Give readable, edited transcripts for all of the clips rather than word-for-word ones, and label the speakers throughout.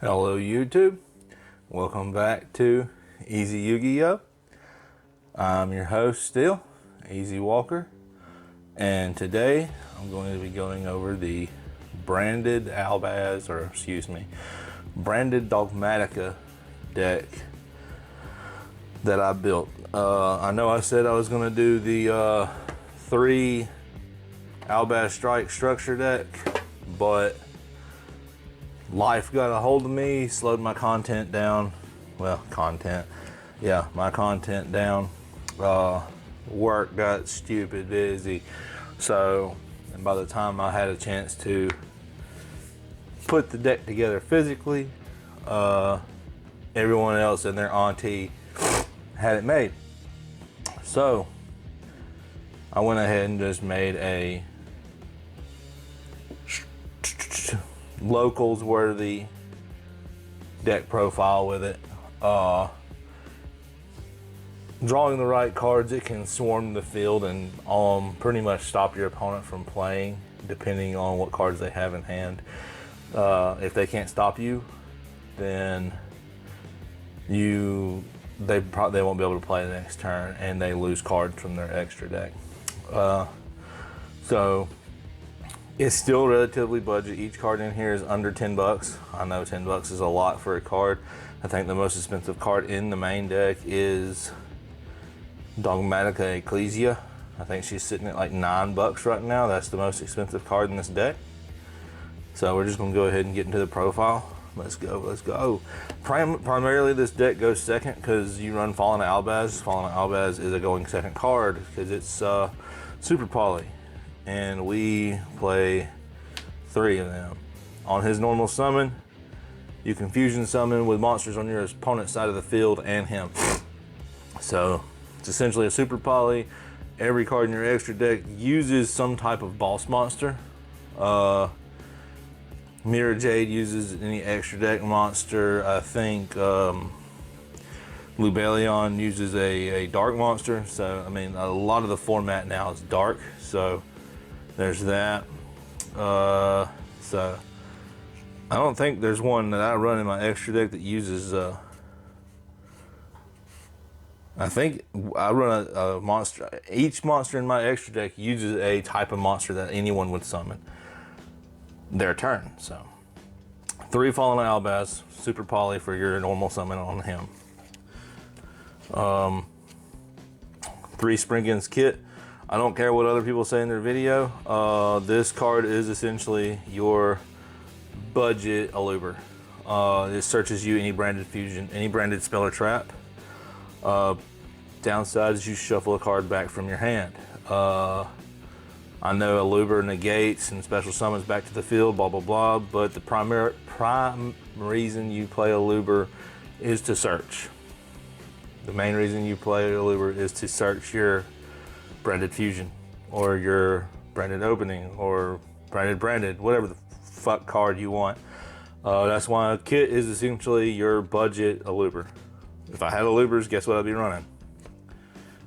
Speaker 1: Hello YouTube, welcome back to Easy Yu-Gi-Oh! I'm your host still, Easy Walker, and today I'm going to be going over the branded branded Dogmatika deck that I built. I know I said I was going to do the 3 Albaz Strike structure deck, but life got a hold of me, slowed my content down. My content down. Work got stupid busy. So, and by the time I had a chance to put the deck together physically, everyone else and their auntie had it made. So, I went ahead and just made a locals worthy deck profile with it. Drawing the right cards, it can swarm the field and pretty much stop your opponent from playing, depending on what cards they have in hand. If they can't stop you, then they won't be able to play the next turn, and they lose cards from their extra deck. So it's still relatively budget. Each card in here is under 10 bucks. I know 10 bucks is a lot for a card. I think the most expensive card in the main deck is Dogmatika Ecclesia. I think she's sitting at like 9 bucks right now. That's the most expensive card in this deck. So we're just gonna go ahead and get into the profile. Let's go. Primarily this deck goes second because you run Fallen Albaz. Fallen Albaz is a going second card because it's super poly. And we play 3 of them. On his normal summon, you can fusion summon with monsters on your opponent's side of the field and him. So it's essentially a super poly. Every card in your extra deck uses some type of boss monster. Mirror Jade uses any extra deck monster. I think Lubellion uses a dark monster. So I mean, a lot of the format now is dark. So there's that. So I don't think there's one that I run in my extra deck that uses I think I run a monster. Each monster in my extra deck uses a type of monster that anyone would summon their turn. So 3 Fallen Albaz, super poly for your normal summon on him. 3 Springins Kit. I don't care what other people say in their video. This card is essentially your budget Aluber. It searches you any branded fusion, any branded spell or trap. Downside is you shuffle a card back from your hand. I know Aluber negates and special summons back to the field, blah, blah, blah, but the prime reason you play Aluber is to search. The main reason you play Aluber is to search your branded fusion or your branded opening or branded, whatever the fuck card you want. That's why a kit is essentially your budget Aluber. If I had Alubers, guess what I'd be running?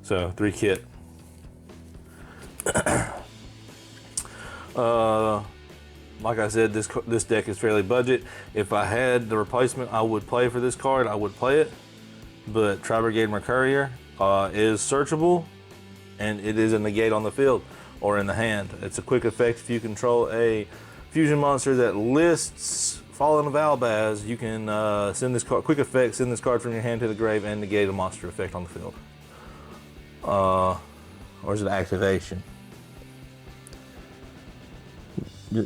Speaker 1: So 3 kit. Like I said, this deck is fairly budget. If I had the replacement I would play for this card, I would play it. But Tri-Brigade Mercourier is searchable, and it is a negate on the field or in the hand. It's a quick effect. If you control a fusion monster that lists Fallen of Albaz, you can send this card, quick effect, send this card from your hand to the grave and negate a monster effect on the field. Or is it activation? Yeah,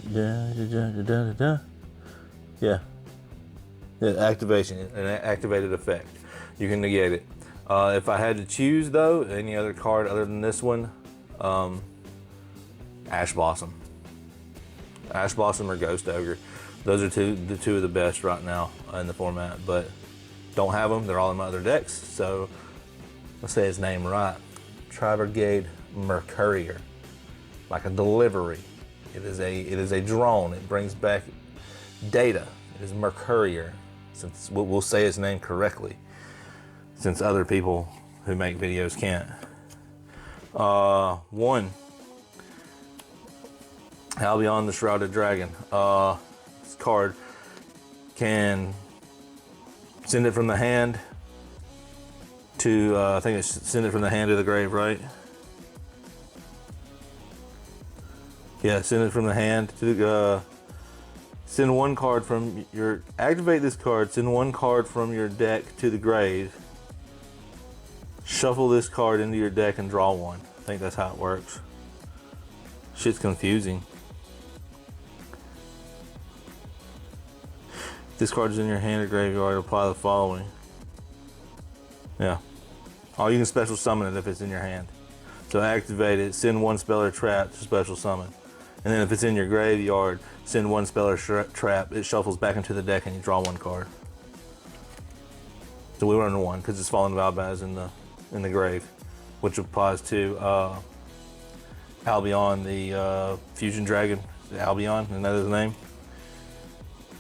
Speaker 1: activation, an activated effect. You can negate it. If I had to choose though, any other card other than this one, Ash Blossom or Ghost Ogre. Those are the two of the best right now in the format, but don't have them. They're all in my other decks. So let's say his name right. Tri-Brigade Mercourier, like a delivery. It is a drone. It brings back data. It is Mercourier. Since we'll say his name correctly, since other people who make videos can't. 1 Albion the Shrouded Dragon. This card can send it from the hand to, I think it's send it from the hand to the grave, right? Yeah, send it from the hand to the, send one card from your, activate this card, send one card from your deck to the grave, shuffle this card into your deck and draw one. I think that's how it works. Shit's confusing. This card is in your hand or graveyard, apply the following. Yeah. Oh, you can special summon it if it's in your hand. So activate it, send one spell or trap to special summon. And then if it's in your graveyard, send one spell or trap, it shuffles back into the deck and you draw one card. So we run one because it's Fallen Valbaz in the grave, which applies to Albion, the fusion dragon. Albion, isn't that his name?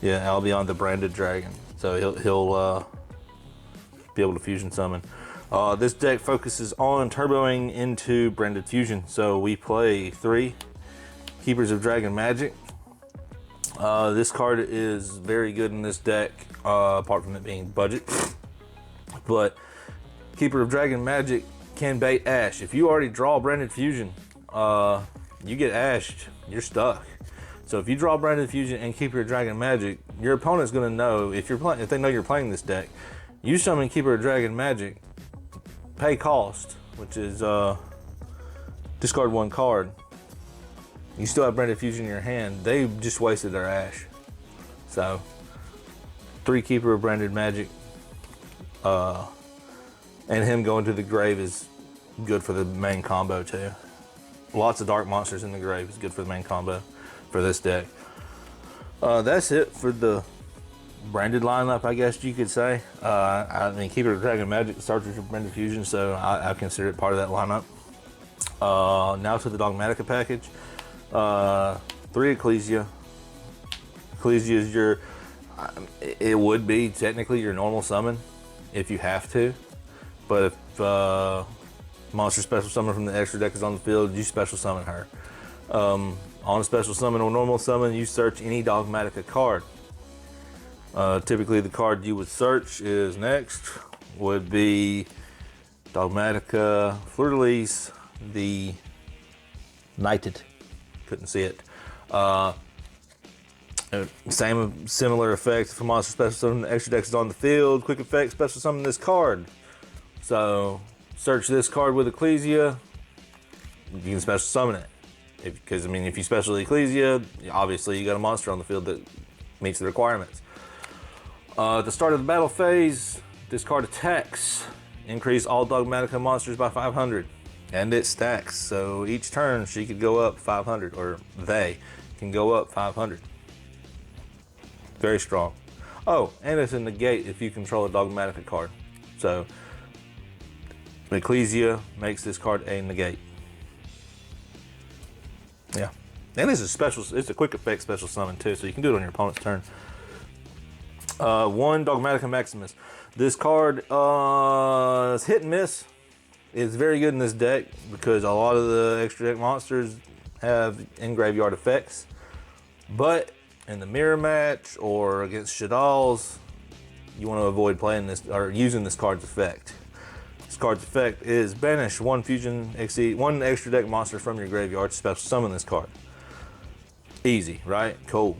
Speaker 1: Yeah, Albion, the branded dragon. So he'll be able to fusion summon. This deck focuses on turboing into branded fusion. So we play 3 Keepers of Dragon Magic. This card is very good in this deck, apart from it being budget. But Keeper of Dragon Magic can bait Ash. If you already draw branded fusion, you get ashed, you're stuck. So if you draw branded fusion and Keeper of Dragon Magic, your opponent's gonna know if they know you're playing this deck. You summon Keeper of Dragon Magic, pay cost, which is discard 1 card. You still have branded fusion in your hand. They just wasted their ash. So 3 Keeper of Branded Magic, and him going to the grave is good for the main combo too. Lots of dark monsters in the grave is good for the main combo for this deck. That's it for the branded lineup, I guess you could say. I mean, Keeper of Dragon Magic starts with branded fusion, so I consider it part of that lineup. Now to the Dogmatika package. 3 Ecclesia. Ecclesia is your, it would be technically your normal summon if you have to, but if monster special summon from the extra deck is on the field, you special summon her. On a special summon or normal summon, you search any Dogmatika card. Typically the card you would search is next, would be Dogmatika, Fleur-de-Lis, the Knighted. Couldn't see it. Similar effect for monster special summon, the extra deck is on the field. Quick effect, special summon this card. So search this card with Ecclesia, you can special summon it. Because I mean, if you special Ecclesia, obviously you got a monster on the field that meets the requirements. At the start of the battle phase, discard attacks. Increase all Dogmatika monsters by 500. And it stacks, so each turn she could go up 500, or they can go up 500. Very strong. Oh, and it's a negate if you control a Dogmatika card. So Ecclesia makes this card a negate. Yeah, and it's a quick effect special summon too, so you can do it on your opponent's turn. 1 Dogmatika Maximus. This card is hit and miss. It's very good in this deck because a lot of the extra deck monsters have in graveyard effects, but in the mirror match or against Shaddolls, you want to avoid playing this or using this card's effect. This card's effect is banish 1 one extra deck monster from your graveyard to special summon this card. Easy, right? Cool.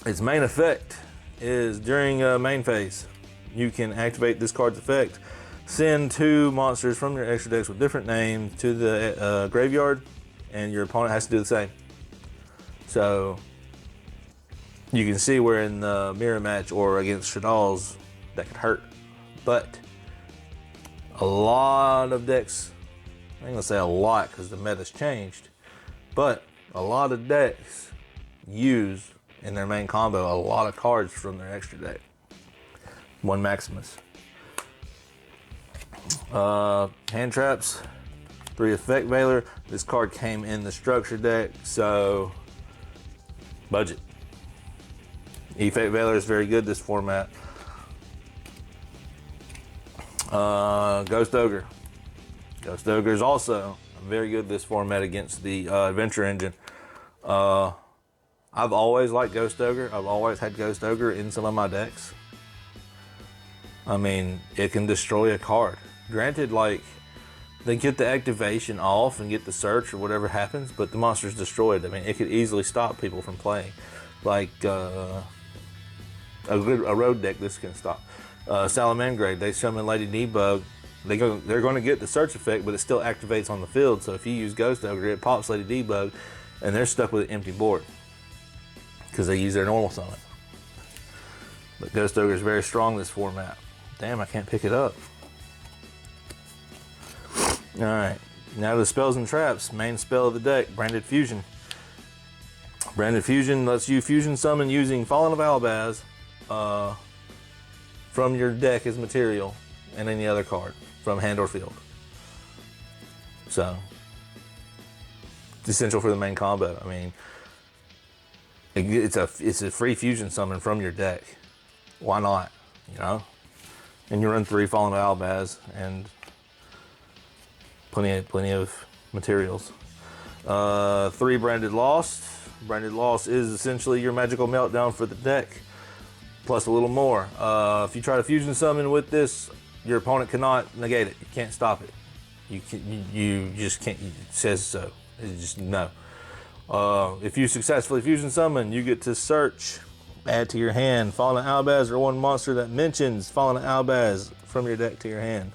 Speaker 1: Its main effect is during main phase, you can activate this card's effect, send 2 monsters from your extra decks with different names to the graveyard, and your opponent has to do the same. So you can see where in the mirror match or against Shaddolls that could hurt, but a lot of decks, I ain't gonna say a lot because the meta's changed, but a lot of decks use in their main combo a lot of cards from their extra deck. 1 Maximus. Hand traps, 3 Effect Veiler. This card came in the structure deck, so budget. Effect Veiler is very good this format. Ghost Ogre. Ghost Ogre is also very good this format against the Adventure Engine. I've always liked Ghost Ogre. I've always had Ghost Ogre in some of my decks. I mean, it can destroy a card. Granted, like, they get the activation off and get the search or whatever happens, but the monster's destroyed. I mean, it could easily stop people from playing. Like, a road deck, this can stop. Salamangreat, they summon Lady Debug. They're going to get the search effect, but it still activates on the field. So if you use Ghost Ogre, it pops Lady Debug, and they're stuck with an empty board because they use their normal summon. But Ghost Ogre is very strong this format. Damn, I can't pick it up. Alright, now the spells and traps. Main spell of the deck, Branded Fusion. Branded Fusion lets you fusion summon using Fallen of Albaz from your deck as material and any other card from hand or field. So, it's essential for the main combo. I mean, it's a free fusion summon from your deck. Why not? You know? And you run 3 Fallen of Albaz and plenty of materials. 3 Branded Lost. Branded Lost is essentially your magical meltdown for the deck, plus a little more. If you try to fusion summon with this, your opponent cannot negate it. You can't stop it. You just can't. It says so. It's just no. If you successfully fusion summon, you get to search, add to your hand Fallen Albaz or one monster that mentions Fallen Albaz from your deck to your hand.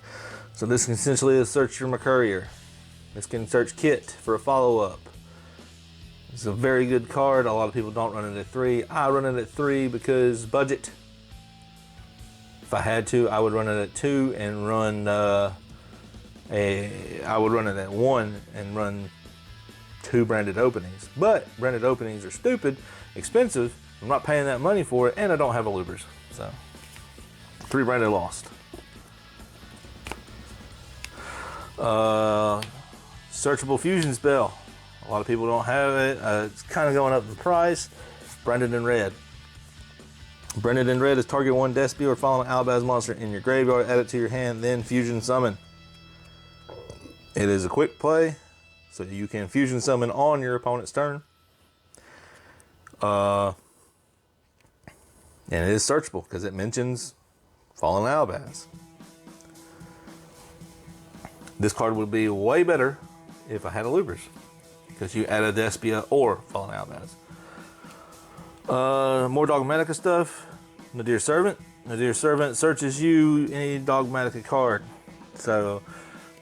Speaker 1: So this can essentially search your Mercurier. This can search Kit for a follow-up. It's a very good card. A lot of people don't run it at 3. I run it at 3 because budget. If I had to, I would run it at 2 and run I would run it at 1 and run 2 branded openings. But branded openings are stupid, expensive. I'm not paying that money for it, and I don't have a loopers. So 3 branded lost. Searchable fusion spell. A lot of people don't have it. It's kind of going up in price. Branded in red. Branded in red is target 1 Despia or Fallen Albaz monster in your graveyard, add it to your hand, then fusion summon. It is a quick play, so you can fusion summon on your opponent's turn. And it is searchable because it mentions Fallen Albaz. This card would be way better if I had a loopers, because you add a Despia or Fallen Albaz. More Dogmatika stuff. Nadir Servant. Nadir Servant searches you any Dogmatika card. So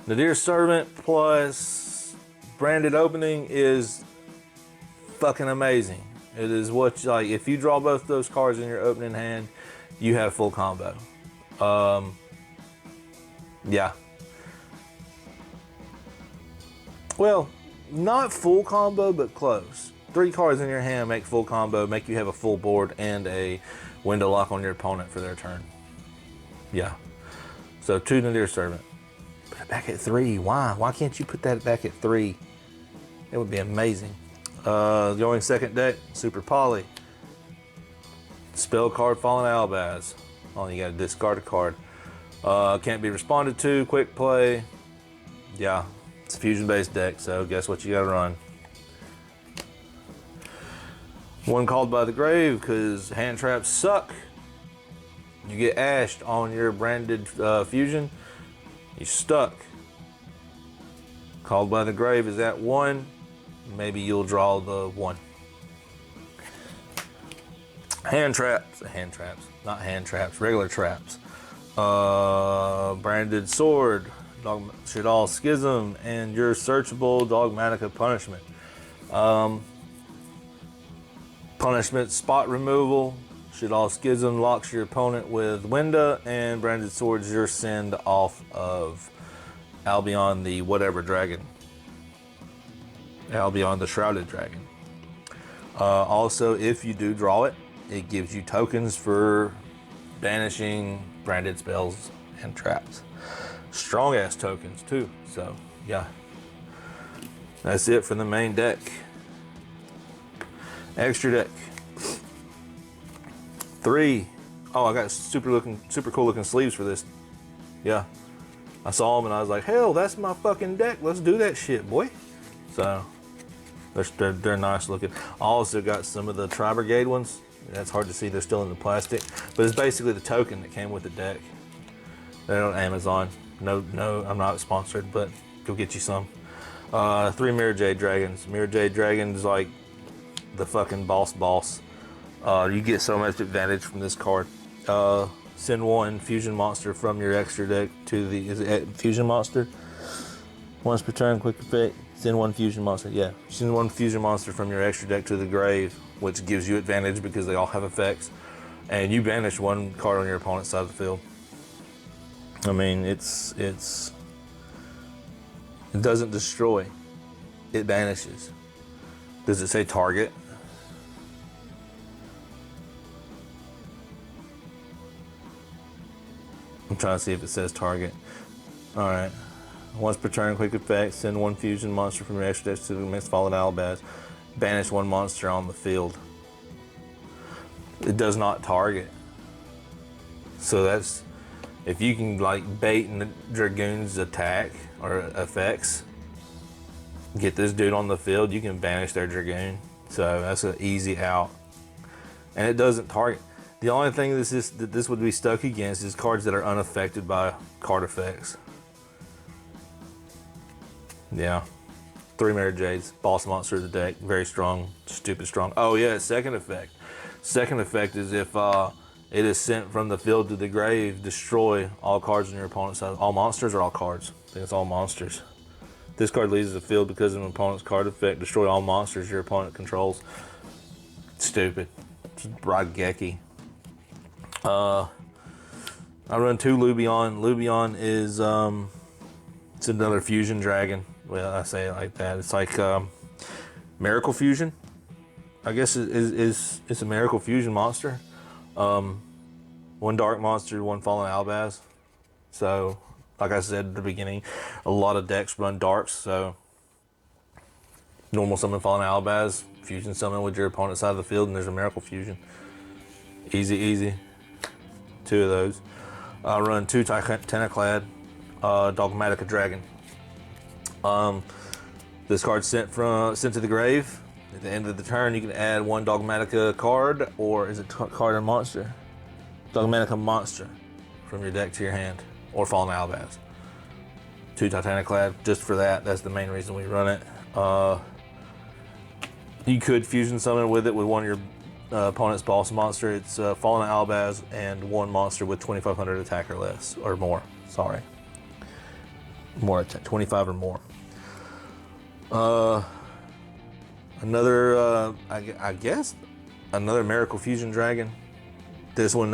Speaker 1: Nadir Servant plus branded opening is fucking amazing. It is what, like, if you draw both those cards in your opening hand, you have full combo. Yeah. Well, not full combo, but close. 3 cards in your hand make full combo, make you have a full board and a window lock on your opponent for their turn. Yeah. So 2 Nadir Servant. Put it back at 3. Why? Why can't you put that back at 3? It would be amazing. Going second deck, Super Poly. Spell card Fallen Albaz. Oh, you gotta discard a card. Can't be responded to, quick play. Yeah, it's a fusion based deck, so guess what you gotta run? One Called by the Grave, because hand traps suck. You get ashed on your branded fusion, you're stuck. Called by the Grave is at 1. Maybe you'll draw the 1. Hand traps, not hand traps, regular traps. Branded Sword, Shadal Schism, and your searchable Dogmatika Punishment. Punishment spot removal. Shadal Schism locks your opponent with Winda, and Branded Sword's your send off of Albion the whatever dragon. Albion the Shrouded Dragon. Also, if you do draw it, it gives you tokens for banishing branded spells and traps. Strong ass tokens too. So yeah, that's it for the main deck. Extra deck. 3. Oh, I got super cool looking sleeves for this. Yeah, I saw them and I was like, hell, that's my fucking deck. Let's do that shit, boy. So They're nice looking. I also got some of the Tri-Brigade ones. That's hard to see, they're still in the plastic. But it's basically the token that came with the deck. They're on Amazon. No, I'm not sponsored, but go get you some. 3 Mirror Jade Dragons. Mirror Jade Dragons like the fucking boss. You get so much advantage from this card. Send 1 fusion monster from your extra deck to the, is it fusion monster? Once per turn, quick effect. Send 1 fusion monster. Yeah, send 1 fusion monster from your extra deck to the grave, which gives you advantage because they all have effects. And you banish 1 card on your opponent's side of the field. I mean, it doesn't destroy, it banishes. Does it say target? I'm trying to see if it says target. All right. Once per turn, quick effect, send 1 fusion monster from your extra deck to the next fallen Albaz. Banish 1 monster on the field. It does not target. So that's, if you can like bait the Dragoon's attack or effects, get this dude on the field, you can banish their Dragoon. So that's an easy out. And it doesn't target. The only thing that this would be stuck against is cards that are unaffected by card effects. Yeah. 3 Mirror Jades, boss monster of the deck, very strong, stupid strong. Oh yeah, second effect. Second effect is if it is sent from the field to the grave, destroy all cards on your opponent's side. All monsters or all cards? I think it's all monsters. This card leaves the field because of an opponent's card effect. Destroy all monsters your opponent controls. Stupid. It's Raigeki. I run 2 Lubion. Lubion is it's another fusion dragon. Well, I say it like that. It's like Miracle Fusion. I guess it's a Miracle Fusion monster. 1 dark monster, 1 fallen Albaz. So, like I said at the beginning, a lot of decks run darks. So, normal summon fallen Albaz, fusion summon with your opponent's side of the field, and there's a Miracle Fusion. Easy. 2 of those. I run 2 Titanic-clad Dogmatika Dragon. This card's sent to the grave. At the end of the turn, you can add 1 Dogmatika card, or is it card or monster? Dogmatika monster from your deck to your hand, or Fallen Albaz. 2 Titanic-clad, just for that. That's the main reason we run it. You could fusion summon with it with 1 of your opponent's boss monster. It's Fallen Albaz and 1 monster with 2,500 attack or less, or more. Sorry, more attack, 25 or more. Another, I guess, another Miracle Fusion Dragon. This one,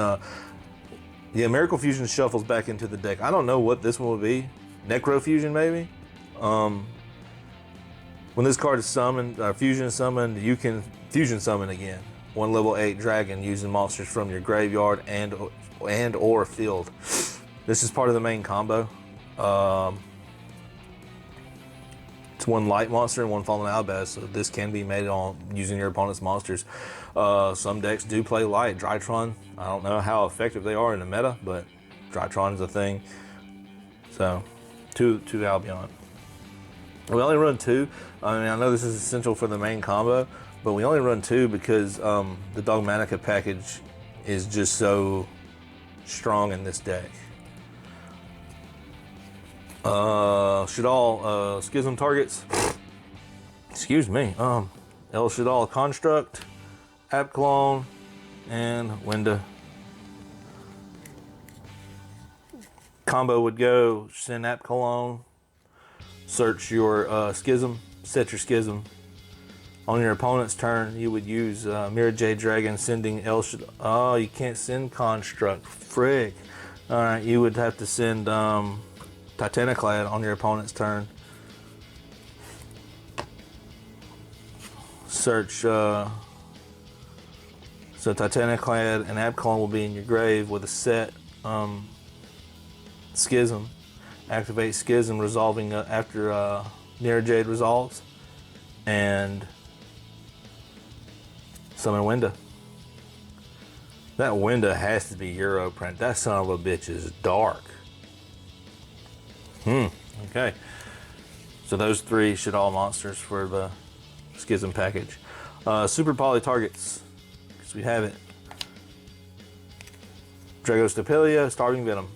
Speaker 1: yeah, Miracle Fusion shuffles back into the deck. I don't know what this one will be. Necro Fusion, maybe? When this card is summoned, fusion summoned, you can fusion summon again. 1 level 8 dragon using monsters from your graveyard and or field. This is part of the main combo. It's 1 light monster and 1 fallen Albaz, so this can be made on using your opponent's monsters. Some decks do play light. Drytron, I don't know how effective they are in the meta, but Drytron is a thing. So, 2 Albion. We only run 2. I mean, I know this is essential for the main combo, but we only run 2 because the Dogmatika package is just so strong in this deck. Shadal Schism targets. Excuse me. El Shadal Construct, App Clone, and Window. Combo would go send App Clone, search your Schism, set your Schism. On your opponent's turn, you would use Mirror Jade Dragon sending El Shadal. Oh, you can't send Construct. Frig. Alright, you would have to send Titanic-clad on your opponent's turn. Search, so Titanic-clad and Abclone will be in your grave with a set Schism. Activate Schism, resolving after Mirror Jade resolves. And summon Window. That Window has to be Euro print. That son of a bitch is dark. Okay. So those 3 Shadal monsters for the Schism package. Super Poly targets, because we have it. Dragostapelia, Starving Venom.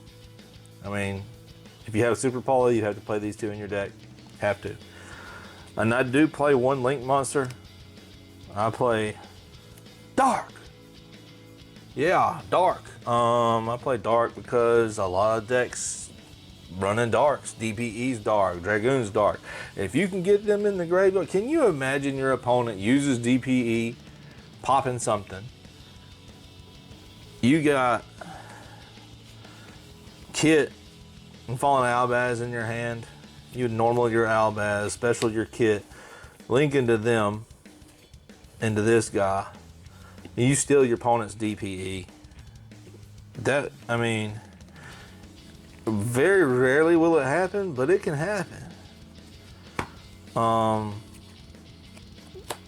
Speaker 1: I mean, if you have Super Poly, you have to play these two in your deck. Have to. And I do play one Link monster. I play Dark. Yeah, Dark. I play Dark because a lot of decks running Darks. DPE's Dark, Dragoon's Dark. If you can get them in the graveyard, can you imagine your opponent uses DPE, popping something? You got Kit and Fallen Albaz in your hand. You normal your Albaz, special your Kit, link into them, into this guy. You steal your opponent's DPE. That, I mean, very rarely will it happen, but it can happen.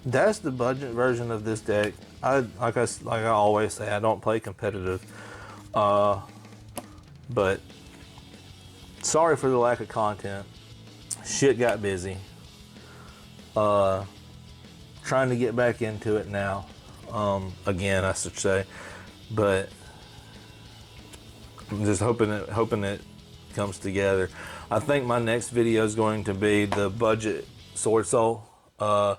Speaker 1: That's the budget version of this deck. Like I always say, I don't play competitive. But sorry for the lack of content. Shit got busy. Trying to get back into it now. Again, I should say, but I'm just hoping it comes together. I think my next video is going to be the budget Sword Soul. I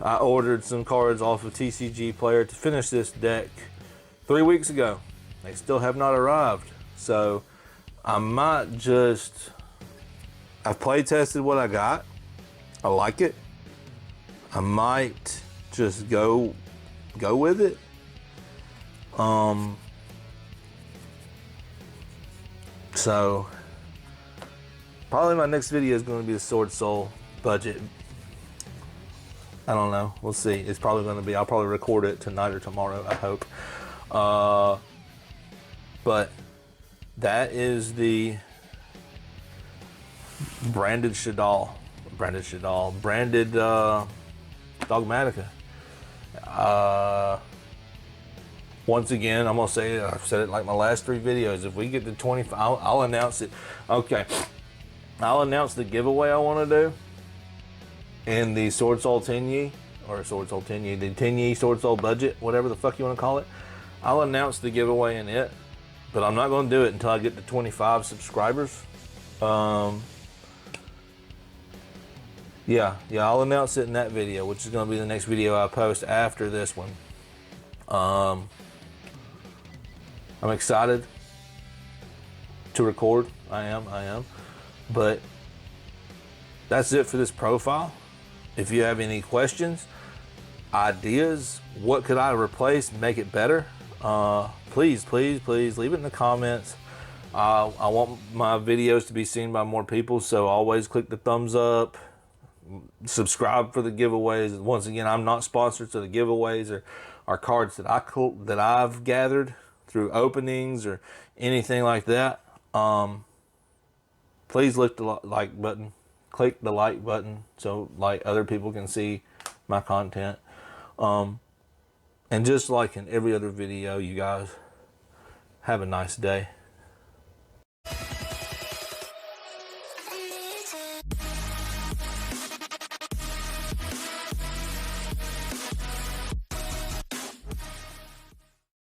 Speaker 1: ordered some cards off of TCG Player to finish this deck 3 weeks ago. They still have not arrived, so I might just. I've play tested what I got. I like it. I might just go with it. So probably my next video is going to be the Sword Soul budget. I don't know. We'll see. It's probably going to be. I'll probably record it tonight or tomorrow, I hope. But that is the branded Dogmatika. Once again, I'm gonna say it. I've said it like my last 3 videos. If we get to 25, I'll announce it. Okay, I'll announce the giveaway I want to do in the Sword Soul 10 or Sword Soul 10 the 10 Sword Soul budget, whatever the fuck you want to call it. I'll announce the giveaway in it, but I'm not gonna do it until I get to 25 subscribers. Yeah, I'll announce it in that video, which is going to be the next video I post after this one. I'm excited to record. I am. But that's it for this profile. If you have any questions, ideas, what could I replace, make it better, please leave it in the comments. I want my videos to be seen by more people, so always click the thumbs up. Subscribe for the giveaways. Once again, I'm not sponsored, so the giveaways are cards that I've gathered through openings or anything like that. Please click the like button. Click the like button so like other people can see my content. And just like in every other video, you guys have a nice day.